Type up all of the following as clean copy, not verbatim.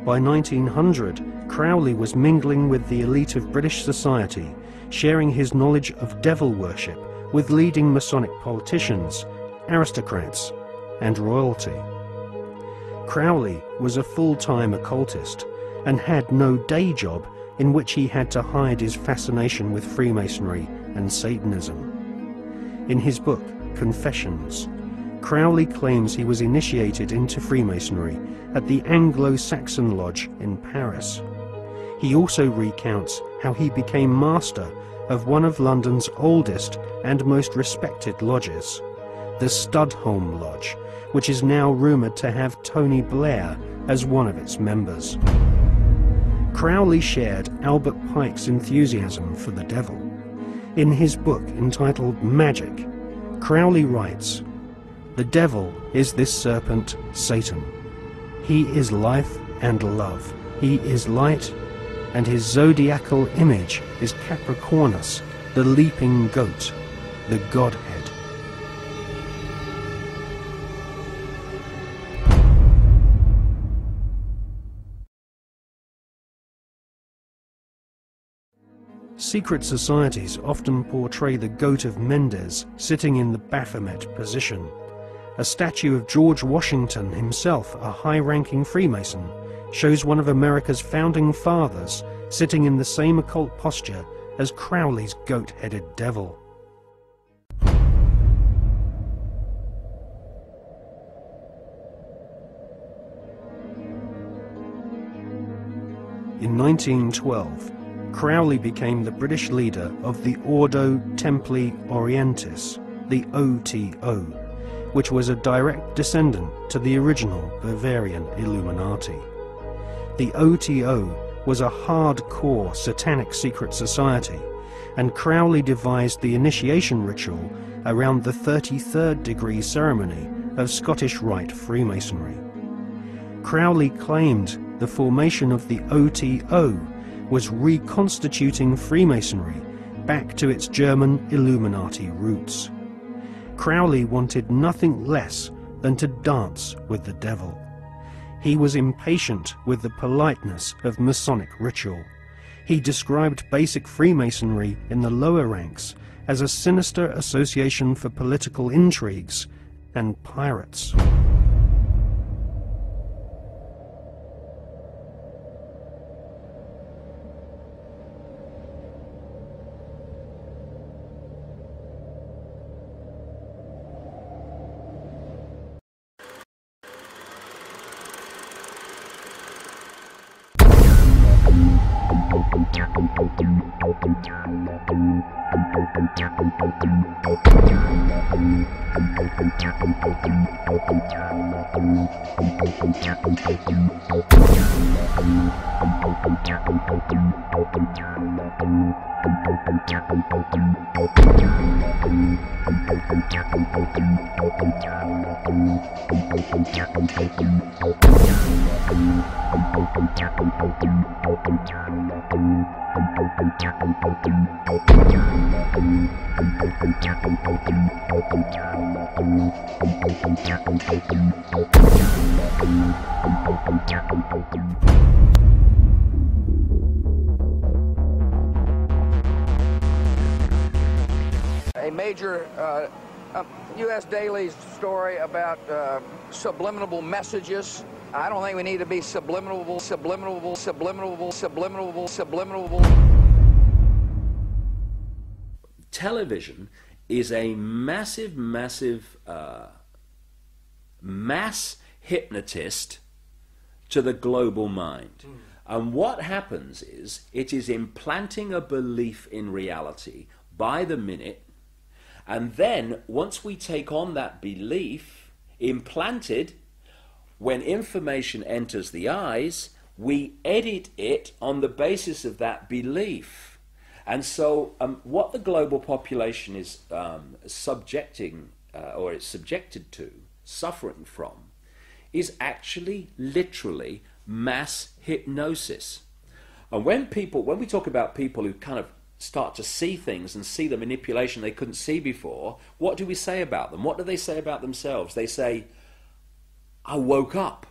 By 1900, Crowley was mingling with the elite of British society, sharing his knowledge of devil worship with leading Masonic politicians, aristocrats, and royalty. Crowley was a full-time occultist and had no day job in which he had to hide his fascination with Freemasonry and Satanism. In his book, Confessions, Crowley claims he was initiated into Freemasonry at the Anglo-Saxon Lodge in Paris. He also recounts how he became master of one of London's oldest and most respected lodges, the Studholme Lodge, which is now rumoured to have Tony Blair as one of its members. Crowley shared Albert Pike's enthusiasm for the devil. In his book entitled Magic, Crowley writes, "The devil is this serpent, Satan. He is life and love. He is light, and his zodiacal image is Capricornus, the leaping goat, the Godhead." Secret societies often portray the goat of Mendes sitting in the Baphomet position. A statue of George Washington himself, a high-ranking Freemason, shows one of America's founding fathers sitting in the same occult posture as Crowley's goat-headed devil. In 1912, Crowley became the British leader of the Ordo Templi Orientis, the OTO, which was a direct descendant to the original Bavarian Illuminati. The OTO was a hardcore satanic secret society, and Crowley devised the initiation ritual around the 33rd degree ceremony of Scottish Rite Freemasonry. Crowley claimed the formation of the OTO was reconstituting Freemasonry back to its German Illuminati roots. Crowley wanted nothing less than to dance with the devil. He was impatient with the politeness of Masonic ritual. He described basic Freemasonry in the lower ranks as a sinister association for political intrigues and pirates. A major U.S. daily story about subliminal messages. I don't think we need to be subliminal. Television is a massive mass hypnotist to the global mind. And what happens is it is implanting a belief in reality by the minute, and then once we take on that belief implanted, when information enters the eyes, we edit it on the basis of that belief. And so what the global population is subjecting, or it's subjected to, suffering from, is actually literally mass hypnosis. And when we talk about people who kind of start to see things and see the manipulation they couldn't see before, what do we say about them? What do they say about themselves? They say, I woke up.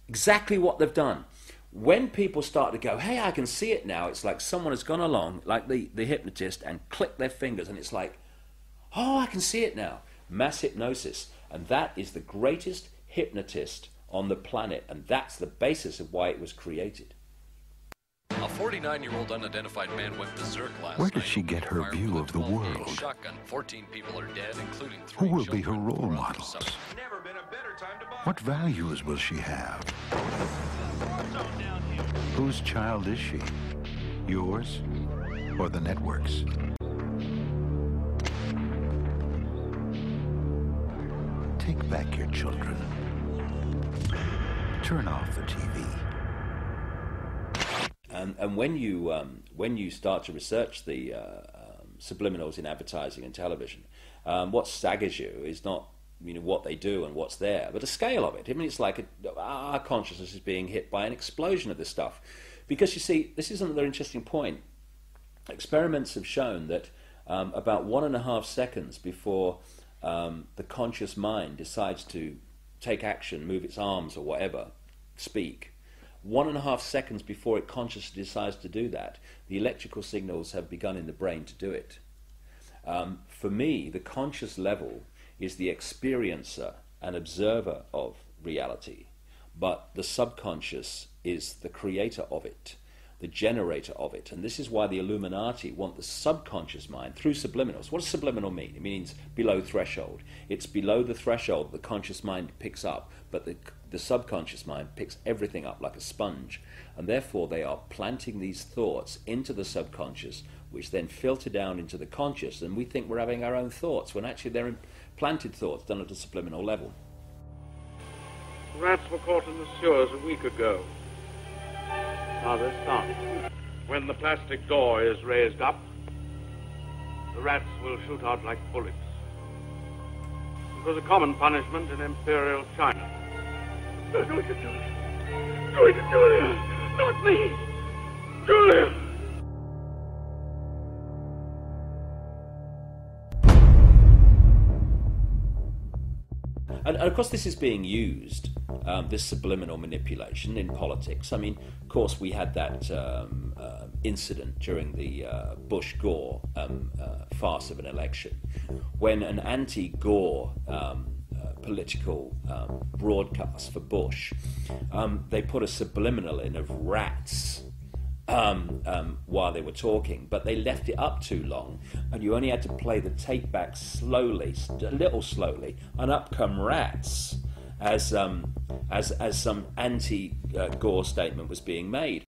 exactly what they've done. When people start to go, hey, I can see it now, it's like someone has gone along, like the hypnotist, and clicked their fingers, and it's like, oh, I can see it now. Mass hypnosis. And that is the greatest hypnotist on the planet, and that's the basis of why it was created. A 49-year-old unidentified man went berserk last night. Where does she get her view of the world? Shotgun. 14 people are dead, including 3 Who will be her children. role models? What values will she have? Whose child is she? Yours or the network's? Take back your children. Turn off the TV. And when you start to research the subliminals in advertising and television, what staggers you is not what they do and what's there, but the scale of it. I mean, it's like our consciousness is being hit by an explosion of this stuff. Because you see, this is another interesting point. Experiments have shown that about 1.5 seconds before the conscious mind decides to take action, move its arms or whatever, speak, 1.5 seconds before it consciously decides to do that, the electrical signals have begun in the brain to do it. For me, the conscious level is the experiencer and observer of reality, but the subconscious is the creator of it, the generator of it. And this is why the Illuminati want the subconscious mind through subliminals. What does subliminal mean? It means below threshold. It's below the threshold the conscious mind picks up, but the subconscious mind picks everything up like a sponge. And therefore they are planting these thoughts into the subconscious, which then filter down into the conscious, and we think we're having our own thoughts, when actually they're implanted thoughts done at a subliminal level. Rats were caught in the sewers a week ago. Now they're starting. When the plastic door is raised up, the rats will shoot out like bullets. It was a common punishment in Imperial China. Do it, Julia. Do it, Julia. Not me. Julia. And of course this is being used, this subliminal manipulation, in politics. I mean, of course we had that incident during the Bush-Gore farce of an election, when an anti-Gore political broadcast for Bush, they put a subliminal in of rats while they were talking, but they left it up too long, and you only had to play the tape back slowly, a little slowly, and up come rats as some anti-Gore statement was being made.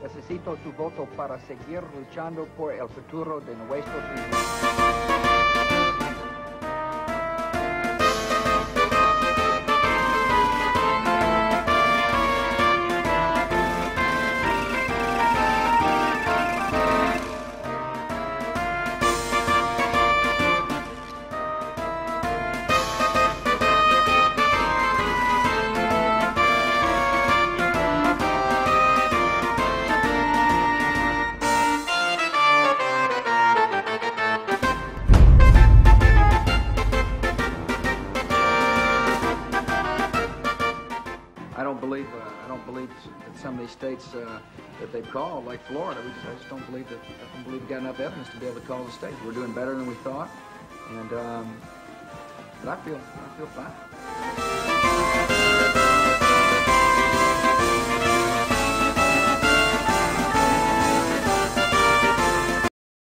Necesito su voto para seguir luchando por el futuro de nuestros hijos. I don't believe that some of these states that they've called, like Florida, I just don't believe we've got enough evidence to be able to call the state. We're doing better than we thought, and but I feel fine.